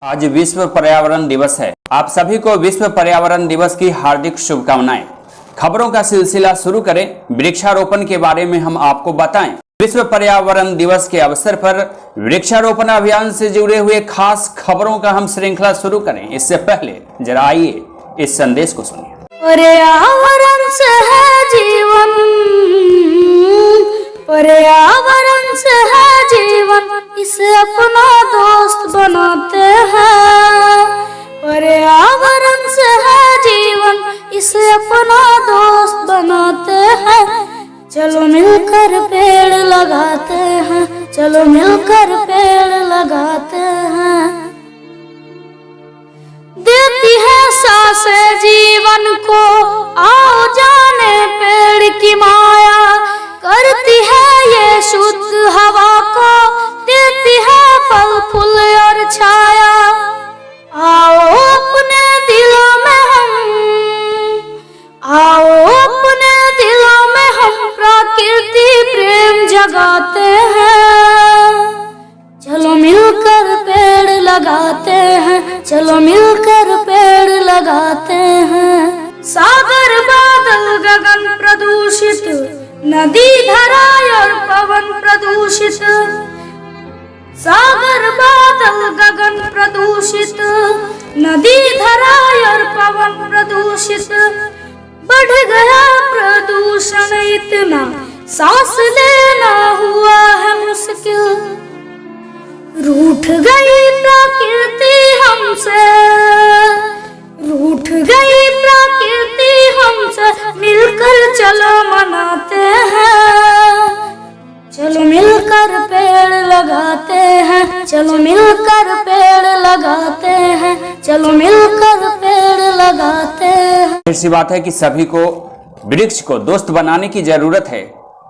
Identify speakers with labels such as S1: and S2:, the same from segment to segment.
S1: आज विश्व पर्यावरण दिवस है। आप सभी को विश्व पर्यावरण दिवस की हार्दिक शुभकामनाएं। खबरों का सिलसिला शुरू करें। वृक्षारोपण के बारे में हम आपको बताएं। विश्व पर्यावरण दिवस के अवसर पर वृक्षारोपण अभियान से जुड़े हुए खास खबरों का हम श्रृंखला शुरू करें। इससे पहले जरा आइए इस संदेश को सुनिए।
S2: पर्यावरण से है जीवन, पर्यावरण से है जीवन, इसे अपना दोस्त बनाते हैं। पर्यावरण से है जीवन, इसे अपना दोस्त बनाते हैं। चलो मिलकर पेड़ लगाते हैं, चलो मिलकर पेड़ लगाते हैं। देती है सांसें जीवन को, आओ जाने पेड़ की माया। करती है ये शुद्ध हवा को, देती है फल फूल और छाया। आओ अपने दिलों में हम, आओ अपने दिलों में हम प्रकृति प्रेम जगाते हैं। चलो मिलकर पेड़ लगाते हैं, चलो मिलकर पेड़ लगाते हैं। सागर बादल गगन प्रदूषित, नदी धरा और पवन प्रदूषित। सागर बादल गगन प्रदूषित, नदी धरा और पवन प्रदूषित। बढ़ गया प्रदूषण इतना, सांस लेना हुआ है मुश्किल। रूठ गई प्रकृति हमसे, रूठ गई प्रकृति हमसे। मिलकर चलो मनाते हैं, चलो मिलकर पेड़ लगाते हैं, चलो मिलकर पेड़ लगाते हैं, चलो मिलकर पेड़ लगाते हैं।
S1: ऐसी बात है कि सभी को वृक्ष को दोस्त बनाने की जरूरत है।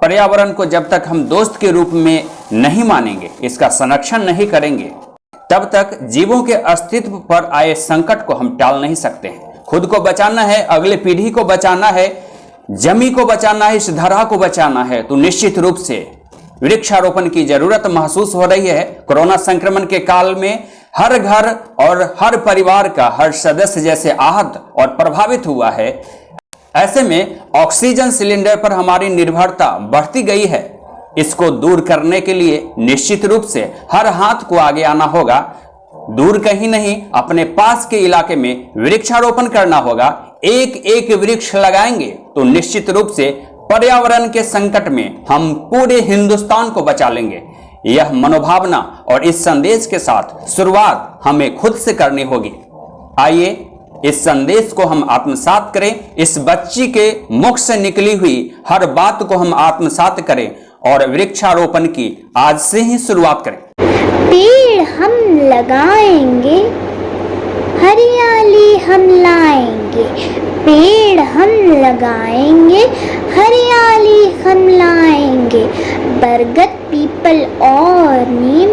S1: पर्यावरण को जब तक हम दोस्त के रूप में नहीं मानेंगे, इसका संरक्षण नहीं करेंगे, तब तक जीवों के अस्तित्व पर आए संकट को हम टाल नहीं सकते हैं। खुद को बचाना है, अगले पीढ़ी को बचाना है, जमी को बचाना है, इस धरा को बचाना है, तो निश्चित रूप से वृक्षारोपण की जरूरत महसूस हो रही है। कोरोना संक्रमण के काल में हर घर और हर परिवार का हर सदस्य जैसे आहत और प्रभावित हुआ है। ऐसे में ऑक्सीजन सिलेंडर पर हमारी निर्भरता बढ़ती गई है। इसको दूर करने के लिए निश्चित रूप से हर हाथ को आगे आना होगा। दूर कहीं नहीं, अपने पास के इलाके में वृक्षारोपण करना होगा। एक एक वृक्ष लगाएंगे तो निश्चित रूप से पर्यावरण के संकट में हम पूरे हिंदुस्तान को बचा लेंगे। यह मनोभावना और इस संदेश के साथ शुरुआत हमें खुद से करनी होगी। आइए इस संदेश को हम आत्मसात करें। इस बच्ची के मुख से निकली हुई हर बात को हम आत्मसात करें और वृक्षारोपण की आज से ही शुरुआत करें।
S3: पेड़ हम लगाएंगे, हरियाली हम लाएंगे। पेड़ हम लगाएंगे, हरियाली हम लाएंगे। बरगद, पीपल और नीम,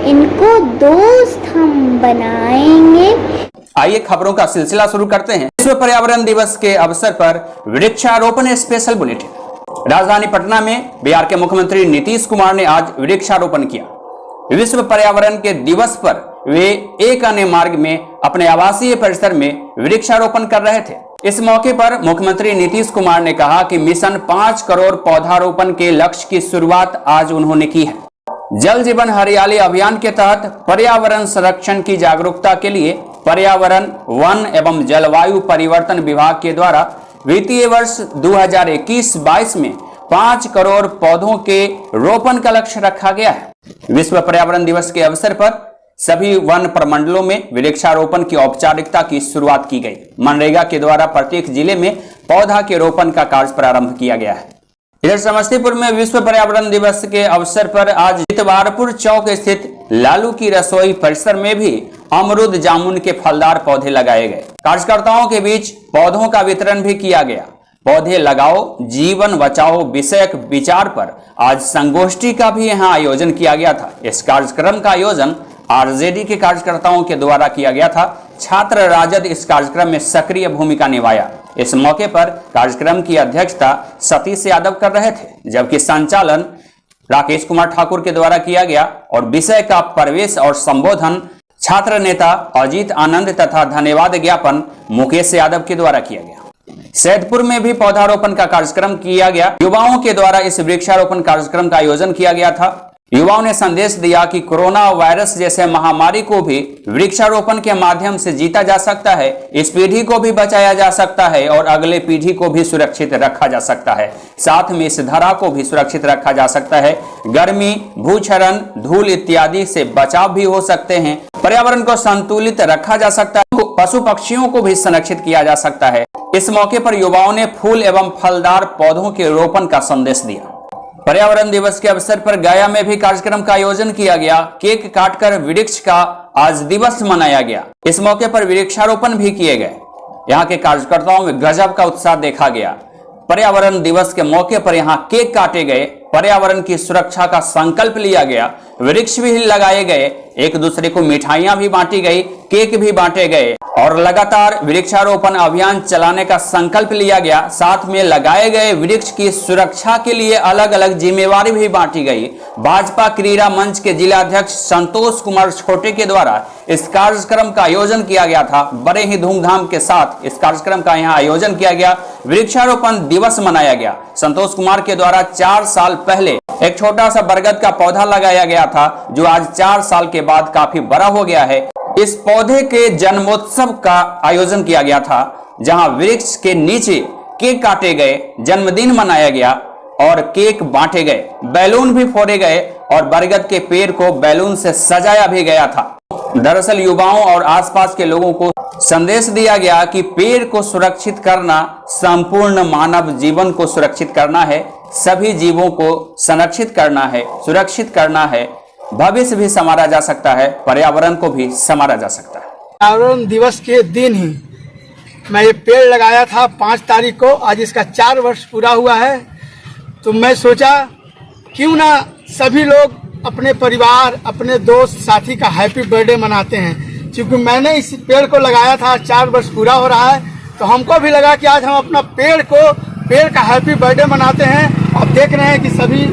S3: इनको दोस्त हम बनाएंगे।
S1: आइए खबरों का सिलसिला शुरू करते हैं। विश्व पर्यावरण दिवस के अवसर पर वृक्षारोपण स्पेशल बुलेटिन। राजधानी पटना में बिहार के मुख्यमंत्री नीतीश कुमार ने आज वृक्षारोपण किया। विश्व पर्यावरण के दिवस पर वे एक अन्य मार्ग में अपने आवासीय परिसर में वृक्षारोपण कर रहे थे। इस मौके पर मुख्यमंत्री नीतीश कुमार ने कहा कि मिशन 5 करोड़ पौधारोपण के लक्ष्य की शुरुआत आज उन्होंने की है। जल जीवन हरियाली अभियान के तहत पर्यावरण संरक्षण की जागरूकता के लिए पर्यावरण, वन एवं जलवायु परिवर्तन विभाग के द्वारा वित्तीय वर्ष 2021-22 में 5 करोड़ पौधों के रोपण का लक्ष्य रखा गया है। विश्व पर्यावरण दिवस के अवसर पर सभी वन प्रमंडलों में वृक्षारोपण की औपचारिकता की शुरुआत की गई। मनरेगा के द्वारा प्रत्येक जिले में पौधा के रोपण का कार्य प्रारंभ किया गया है। इधर समस्तीपुर में विश्व पर्यावरण दिवस के अवसर पर आज इतवारपुर चौक स्थित लालू की रसोई परिसर में भी अमरूद, जामुन के फलदार पौधे लगाए गए। कार्यकर्ताओं के बीच पौधों का वितरण भी किया गया। पौधे लगाओ, जीवन बचाओ विषयक विचार पर आज संगोष्ठी का भी यहाँ आयोजन किया गया था। इस कार्यक्रम का आयोजन आरजेडी के कार्यकर्ताओं के द्वारा किया गया था। छात्र राजद इस कार्यक्रम में सक्रिय भूमिका निभाया। इस मौके पर कार्यक्रम की अध्यक्षता सतीश यादव कर रहे थे, जबकि संचालन राकेश कुमार ठाकुर के द्वारा किया गया और विषय का प्रवेश और संबोधन छात्र नेता अजीत आनंद तथा धन्यवाद ज्ञापन मुकेश यादव के द्वारा किया गया। सैदपुर में भी पौधारोपण का कार्यक्रम किया गया। युवाओं के द्वारा इस वृक्षारोपण कार्यक्रम का आयोजन किया गया था। युवाओं ने संदेश दिया कि कोरोना वायरस जैसे महामारी को भी वृक्षारोपण के माध्यम से जीता जा सकता है, इस पीढ़ी को भी बचाया जा सकता है और अगले पीढ़ी को भी सुरक्षित रखा जा सकता है। साथ में इस धरा को भी सुरक्षित रखा जा सकता है। गर्मी, भूक्षरण, धूल इत्यादि से बचाव भी हो सकते हैं। पर्यावरण को संतुलित रखा जा सकता है। पशु पक्षियों को भी संरक्षित किया जा सकता है। इस मौके पर युवाओं ने फूल एवं फलदार पौधों के रोपण का संदेश दिया। पर्यावरण दिवस के अवसर पर गया में भी कार्यक्रम का आयोजन किया गया। केक काटकर वृक्ष का आज दिवस मनाया गया। इस मौके पर वृक्षारोपण भी किए गए। यहाँ के कार्यकर्ताओं में गजब का उत्साह देखा गया। पर्यावरण दिवस के मौके पर यहाँ केक काटे गए, पर्यावरण की सुरक्षा का संकल्प लिया गया, वृक्ष भी लगाए गए, एक दूसरे को मिठाइयां भी बांटी गई, केक भी बांटे गए और लगातार वृक्षारोपण अभियान चलाने का संकल्प लिया गया। साथ में लगाए गए वृक्ष की सुरक्षा के लिए अलग अलग जिम्मेवारी भी बांटी गई। भाजपा क्रीड़ा मंच के जिला अध्यक्ष संतोष कुमार छोटे के द्वारा इस कार्यक्रम का आयोजन किया गया था। बड़े ही धूमधाम के साथ इस कार्यक्रम का यहाँ आयोजन किया गया। वृक्षारोपण दिवस मनाया गया। संतोष कुमार के द्वारा 4 साल पहले एक छोटा सा बरगद का पौधा लगाया गया था, जो आज 4 साल के बाद काफी बड़ा हो गया है। इस पौधे के जन्मोत्सव का आयोजन किया गया था, जहां वृक्ष के नीचे केक काटे गए, जन्मदिन मनाया गया और केक बांटे गए, बैलून भी फोड़े गए और बरगद के पेड़ को बैलून से सजाया भी गया था। दरअसल युवाओं और आसपास के लोगों को संदेश दिया गया कि पेड़ को सुरक्षित करना संपूर्ण मानव जीवन को सुरक्षित करना है, सभी जीवों को संरक्षित करना है, सुरक्षित करना है। भविष्य भी संवारा जा सकता है, पर्यावरण को भी संवारा जा सकता है।
S4: पर्यावरण दिवस के दिन ही मैं ये पेड़ लगाया था 5 तारीख को। आज इसका 4 वर्ष पूरा हुआ है। तो मैं सोचा क्यों ना सभी लोग अपने परिवार, अपने दोस्त साथी का हैप्पी बर्थडे मनाते हैं। क्योंकि मैंने इस पेड़ को लगाया था, 4 वर्ष पूरा हो रहा है, तो हमको भी लगा कि आज हम अपना पेड़ का हैप्पी बर्थडे मनाते हैं। अब देख रहे हैं कि सभी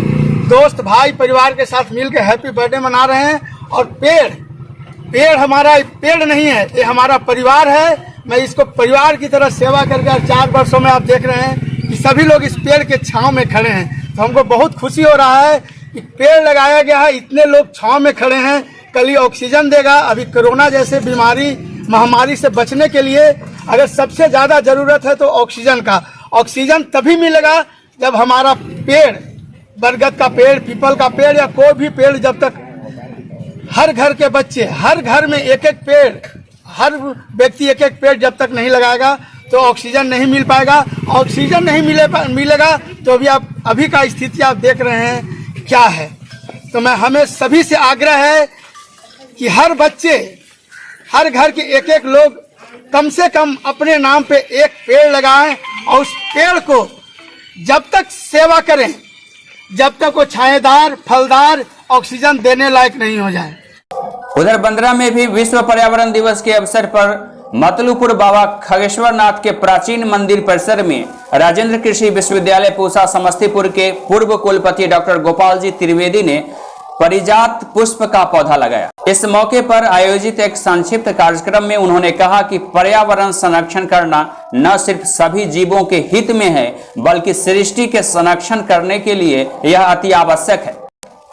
S4: दोस्त भाई परिवार के साथ मिलकर हैप्पी बर्थडे मना रहे हैं। और पेड़ हमारा पेड़ नहीं है, ये हमारा परिवार है। मैं इसको परिवार की तरह सेवा करके 4 वर्षों में आप देख रहे हैं कि सभी लोग इस पेड़ के छांव में खड़े हैं। तो हमको बहुत खुशी हो रहा है कि पेड़ लगाया गया है, इतने लोग छांव में खड़े हैं। कल ये ऑक्सीजन देगा। अभी कोरोना जैसे महामारी से बचने के लिए अगर सबसे ज़्यादा ज़रूरत है तो ऑक्सीजन का। ऑक्सीजन तभी मिलेगा जब हमारा पेड़, बरगद का पेड़, पीपल का पेड़ या कोई भी पेड़, जब तक हर घर के बच्चे, हर घर में एक एक पेड़, हर व्यक्ति एक एक पेड़ जब तक नहीं लगाएगा तो ऑक्सीजन नहीं मिल पाएगा। ऑक्सीजन नहीं मिलेगा तो अभी का स्थिति आप देख रहे हैं क्या है। तो हमें सभी से आग्रह है कि हर बच्चे, हर घर के एक एक लोग कम से कम अपने नाम पे एक पेड़ लगाएं और उस पेड़ को जब तक सेवा करें जब तक वो छाएदार, फलदार, ऑक्सीजन देने लायक नहीं हो जाए।
S1: उधर बंदरा में भी विश्व पर्यावरण दिवस के अवसर पर मतलूपुर बाबा खगेश्वर नाथ के प्राचीन मंदिर परिसर में राजेंद्र कृषि विश्वविद्यालय पूसा समस्तीपुर के पूर्व कुलपति डॉक्टर गोपाल जी त्रिवेदी ने परिजात पुष्प का पौधा लगाया। इस मौके पर आयोजित एक संक्षिप्त कार्यक्रम में उन्होंने कहा कि पर्यावरण संरक्षण करना न सिर्फ सभी जीवों के हित में है, बल्कि सृष्टि के संरक्षण करने के लिए यह अति आवश्यक है।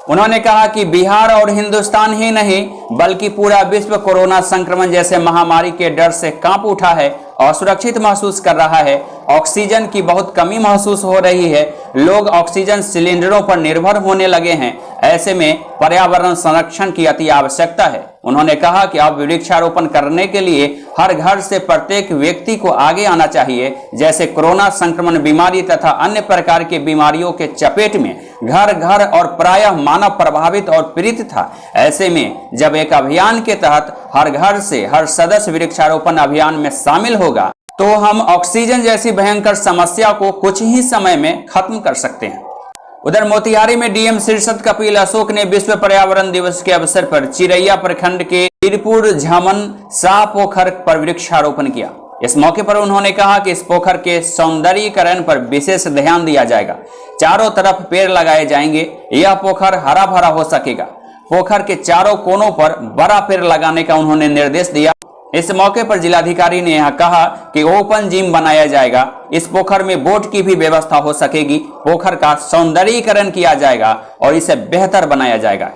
S1: उन्होंने कहा कि बिहार और हिंदुस्तान ही नहीं बल्कि पूरा विश्व कोरोना संक्रमण जैसे महामारी के डर से कांप उठा है, असुरक्षित महसूस कर रहा है। ऑक्सीजन की बहुत कमी महसूस हो रही है। लोग ऑक्सीजन सिलेंडरों पर निर्भर होने लगे हैं। ऐसे में पर्यावरण संरक्षण की अति आवश्यकता है। उन्होंने कहा कि अब वृक्षारोपण करने के लिए हर घर से प्रत्येक व्यक्ति को आगे आना चाहिए। जैसे कोरोना संक्रमण बीमारी तथा अन्य प्रकार की बीमारियों के चपेट में घर घर और प्रायः मानव प्रभावित और पीड़ित था। ऐसे में जब एक अभियान के तहत हर घर से हर सदस्य वृक्षारोपण अभियान में शामिल होगा तो हम ऑक्सीजन जैसी भयंकर समस्या को कुछ ही समय में खत्म कर सकते हैं। उधर मोतिहारी में डीएम शीर्षद कपिल अशोक ने विश्व पर्यावरण दिवस के अवसर पर चिरैया प्रखंड के वीरपुर झमन शाह पोखर पर वृक्षारोपण किया। इस मौके पर उन्होंने कहा कि इस पोखर के सौंदर्यीकरण पर विशेष ध्यान दिया जाएगा। चारों तरफ पेड़ लगाए जाएंगे। यह पोखर हरा भरा हो सकेगा। पोखर के चारों कोनों पर बड़ा पेड़ लगाने का उन्होंने निर्देश दिया। इस मौके पर जिलाधिकारी ने यह कहा कि ओपन जिम बनाया जाएगा। इस पोखर में बोट की भी व्यवस्था हो सकेगी। पोखर का सौंदर्यीकरण किया जाएगा और इसे बेहतर बनाया जाएगा।